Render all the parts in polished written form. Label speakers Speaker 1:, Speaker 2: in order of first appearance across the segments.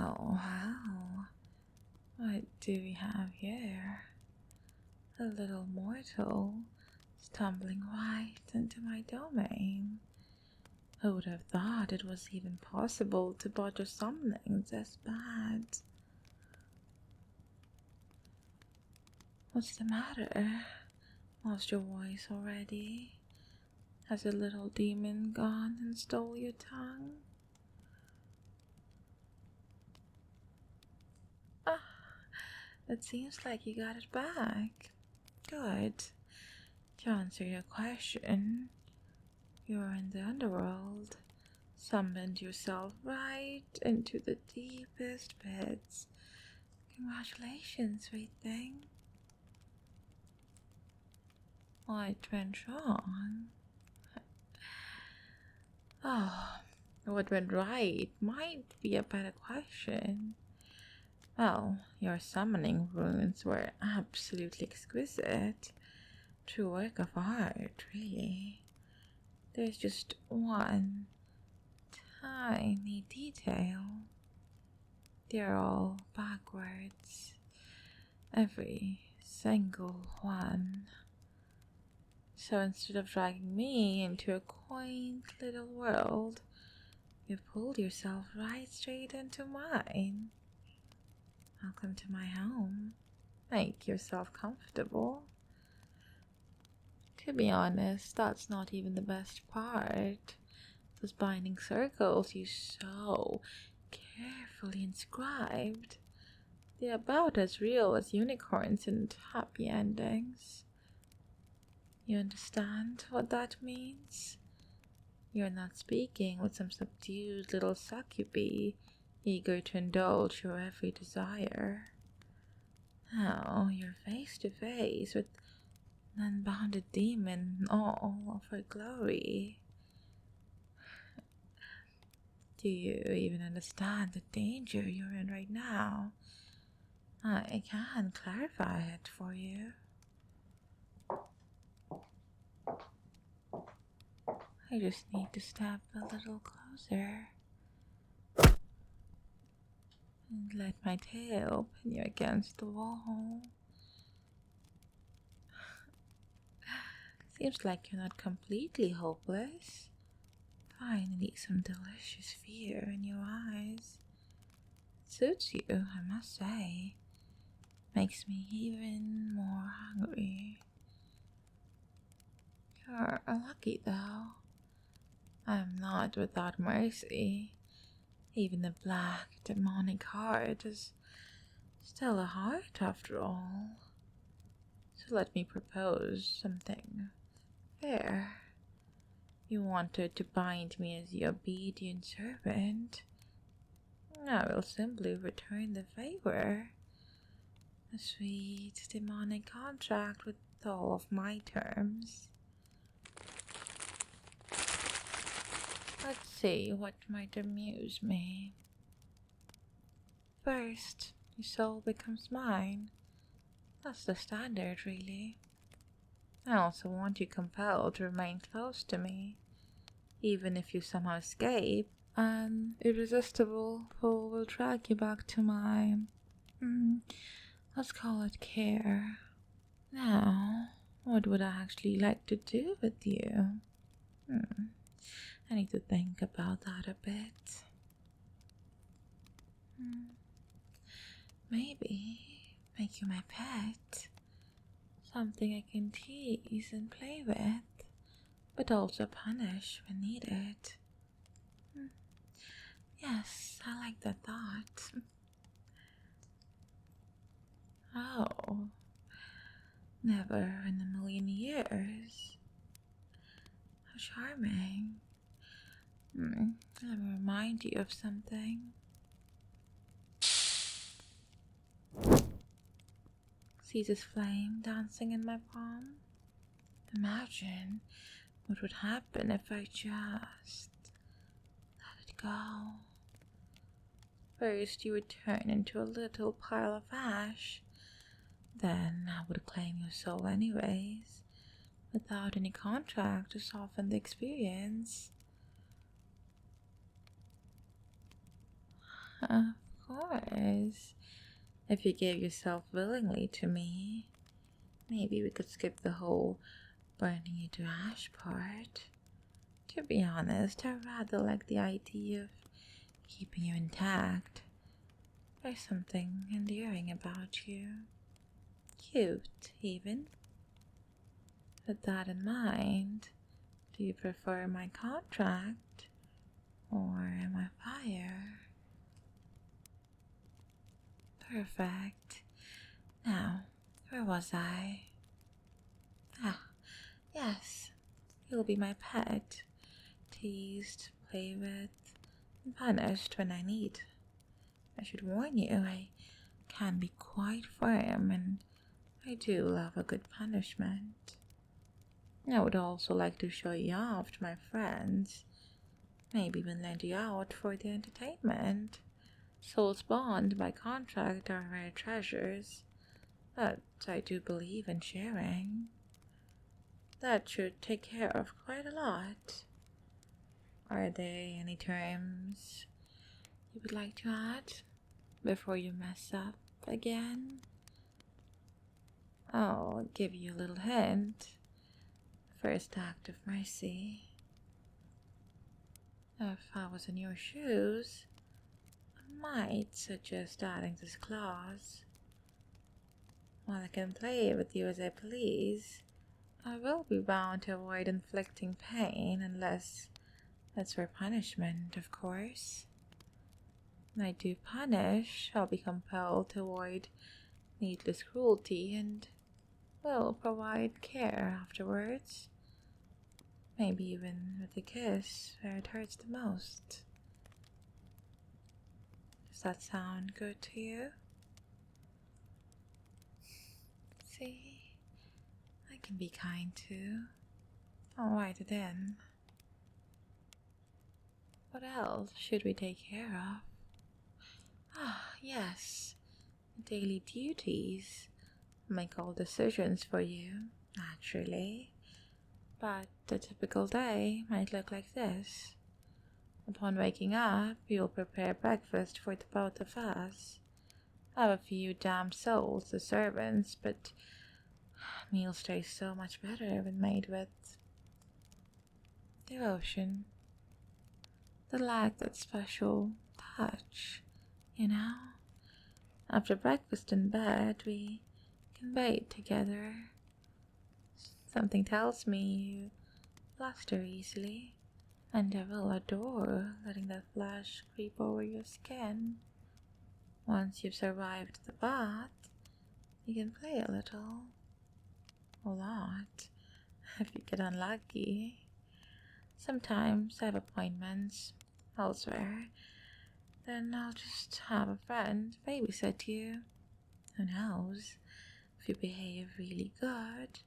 Speaker 1: Well, what do we have here? A little mortal stumbling right into my domain. Who would have thought it was even possible to botch something this bad? What's the matter? Lost your voice already? Has a little demon gone and stole your tongue? Ah, it seems like you got it back. Good. To answer your question, you're in the underworld. Summoned yourself right into the deepest pits. Congratulations, sweet thing. What went wrong? Oh, what went right might be a better question. Well, your summoning runes were absolutely exquisite. True work of art, really. There's just one tiny detail. They're all backwards. Every single one. So instead of dragging me into a quaint little world, you pulled yourself right straight into mine. Welcome to my home. Make yourself comfortable. To be honest, that's not even the best part. Those binding circles you so carefully inscribed. They're about as real as unicorns and happy endings. You understand what that means? You're not speaking with some subdued little succubi, eager to indulge your every desire. Now you're face to face with an unbounded demon in all of her glory. Do you even understand the danger you're in right now? I can clarify it for you. I just need to step a little closer and let my tail pin you against the wall. Seems like you're not completely hopeless. Finally, some delicious fear in your eyes. It suits you, I must say. Makes me even more hungry. You're lucky, though. I'm not without mercy. Even the black, demonic heart is still a heart after all. So let me propose something fair. You wanted to bind me as your obedient servant. I will simply return the favor. A sweet, demonic contract with all of my terms. Let's see what might amuse me. First, your soul becomes mine. That's the standard, really. I also want you compelled to remain close to me. Even if you somehow escape, an irresistible pull will drag you back to my, let's call it care. Now, what would I actually like to do with you? I need to think about that a bit. Maybe make you my pet. Something I can tease and play with, but also punish when needed. Yes, I like that thought. Oh, never in a million years. How charming. Let me remind you of something. See this flame dancing in my palm? Imagine what would happen if I just let it go. First you would turn into a little pile of ash. Then I would claim your soul anyways, without any contract to soften the experience. Of course. If you gave yourself willingly to me, maybe we could skip the whole burning you to ash part. To be honest, I rather like the idea of keeping you intact. There's something endearing about you. Cute, even. With that in mind, do you prefer my contract or my fire? Perfect. Now, where was I? Ah, yes. You'll be my pet. Teased, play with, and punished when I need. I should warn you, I can be quite firm, and I do love a good punishment. I would also like to show you off to my friends. Maybe even lend you out for the entertainment. Souls bond by contract are rare treasures, but I do believe in sharing. That should take care of quite a lot. Are there any terms you would like to add before you mess up again? I'll give you a little hint. First act of mercy. If I was in your shoes, I might suggest adding this clause. While I can play with you as I please, I will be bound to avoid inflicting pain unless that's for punishment, of course. When I do punish, I'll be compelled to avoid needless cruelty and will provide care afterwards. Maybe even with a kiss where it hurts the most. Does that sound good to you? See, I can be kind too. I'll write it in. What else should we take care of? Ah, yes, daily duties. Make all decisions for you, naturally. But a typical day might look like this. Upon waking up, you'll prepare breakfast for the both of us. I have a few damned souls as servants, but meals taste so much better when made with devotion. They lack that special touch, you know? After breakfast in bed, we can bathe together. Something tells me you fluster easily, and I will adore letting that flush creep over your skin. Once you've survived the bath, you can play a little. A lot, if you get unlucky. Sometimes I have appointments elsewhere. Then I'll just have a friend babysit you. Who knows? If you behave really good,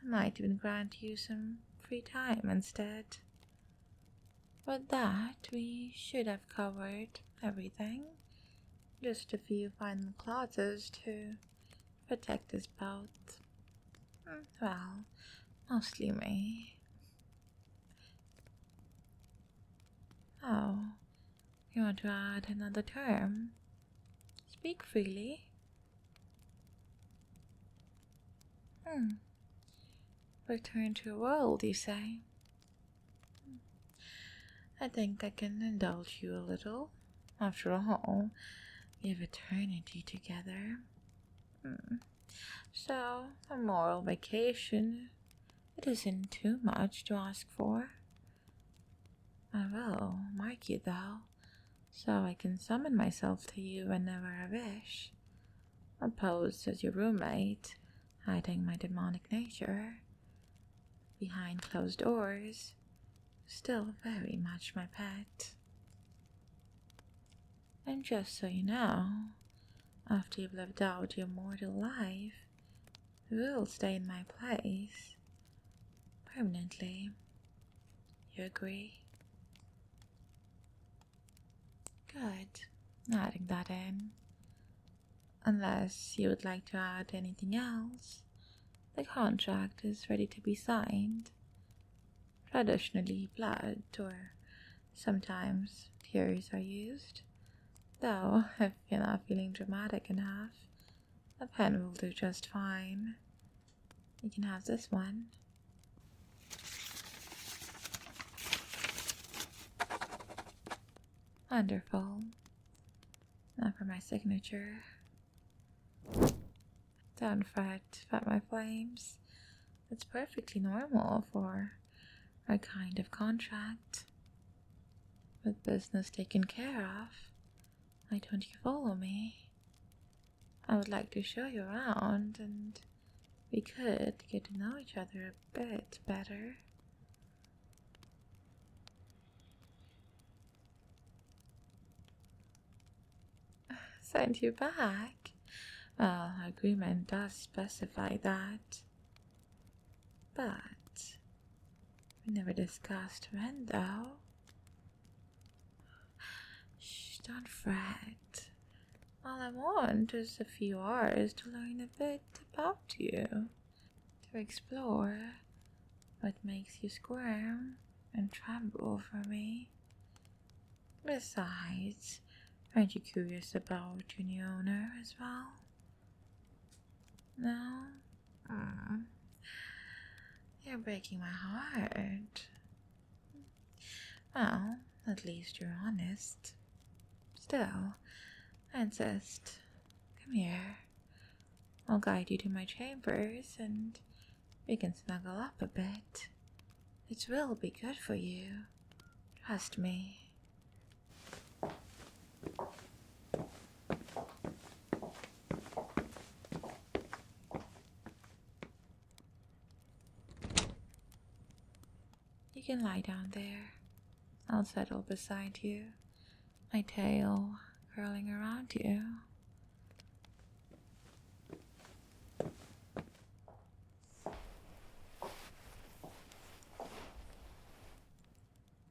Speaker 1: I might even grant you some free time instead. With that, we should have covered everything. Just a few final clauses to protect us both. Well, mostly me. Oh, you want to add another term? Speak freely. Return to your world, you say? I think I can indulge you a little. After all, we have eternity together. So, a moral vacation, it isn't too much to ask for. I will mark you, though, so I can summon myself to you whenever I wish. Opposed as your roommate, hiding my demonic nature. Behind closed doors, still very much my pet. And just so you know, after you've lived out your mortal life, you will stay in my place. Permanently. You agree? Good. Adding that in. Unless you would like to add anything else, the contract is ready to be signed. Traditionally, blood or sometimes tears are used, Though, if you're not feeling dramatic enough, a pen will do just fine. You can have this one. Wonderful. Now for my signature. Don't fret about my flames. It's perfectly normal for our kind of contract. With business taken care of, why don't you follow me? I would like to show you around, and we could get to know each other a bit better. Send you back? Well, our agreement does specify that. But we never discussed when, though. Shh, don't fret. All I want is a few hours to learn a bit about you, to explore what makes you squirm and tremble for me. Besides, aren't you curious about your new owner as well? No? You're breaking my heart. Well, at least you're honest. Still, I insist. Come here. I'll guide you to my chambers and we can snuggle up a bit. It will be good for you. Trust me. You can lie down there. I'll settle beside you, my tail curling around you.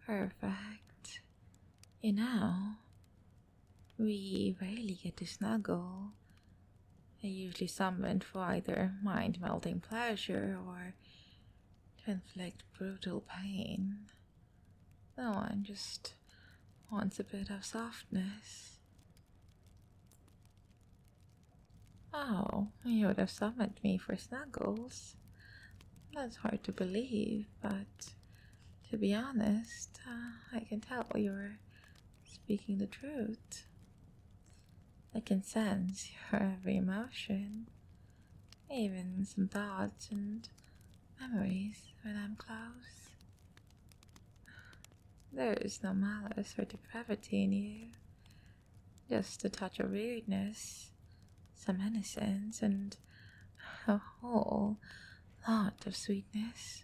Speaker 1: Perfect. You know, we rarely get to snuggle. I usually summoned for either mind-melting pleasure or to inflict brutal pain. No one just wants a bit of softness. Oh, you would have summoned me for snuggles. That's hard to believe, but to be honest, I can tell you're speaking the truth. I can sense your every emotion, even some thoughts and memories when I'm close. There is no malice or depravity in you, just a touch of weirdness, some innocence, and a whole lot of sweetness.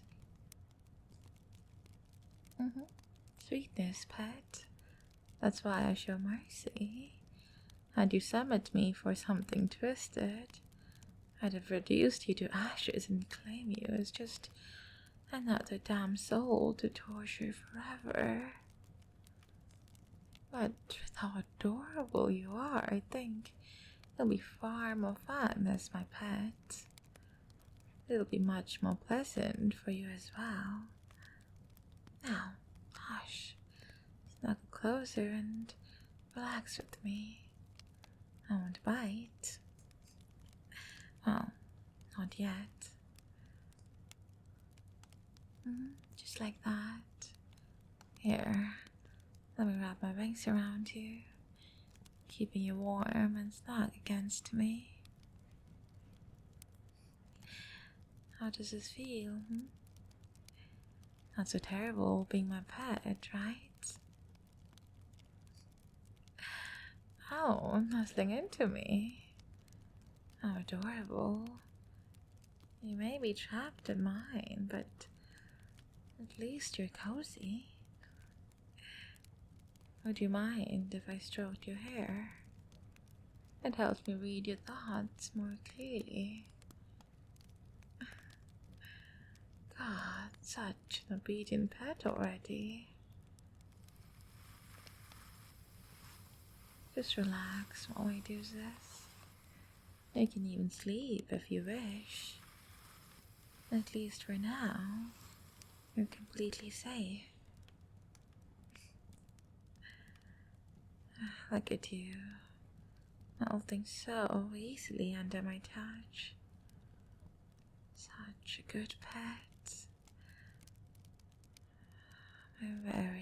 Speaker 1: Sweetness, pet. That's why I show mercy. Had you summoned me for something twisted, I'd have reduced you to ashes and claim you as just another damn soul to torture forever. But with how adorable you are, I think it'll be far more fun as my pet. It'll be much more pleasant for you as well. Now, hush, snuggle closer and relax with me. I won't bite. Well, not yet. Just like that. Here, let me wrap my wings around you, keeping you warm and snug against me. How does this feel? Not so terrible being my pet, right? Oh, nuzzling into me. How adorable. You may be trapped in mine, but at least you're cozy. Would you mind if I stroked your hair? It helps me read your thoughts more clearly. God, such an obedient pet already. Just relax while we do this. You can even sleep if you wish. At least for now, you're completely safe. Look at you, melting so easily under my touch. Such a good pet. A very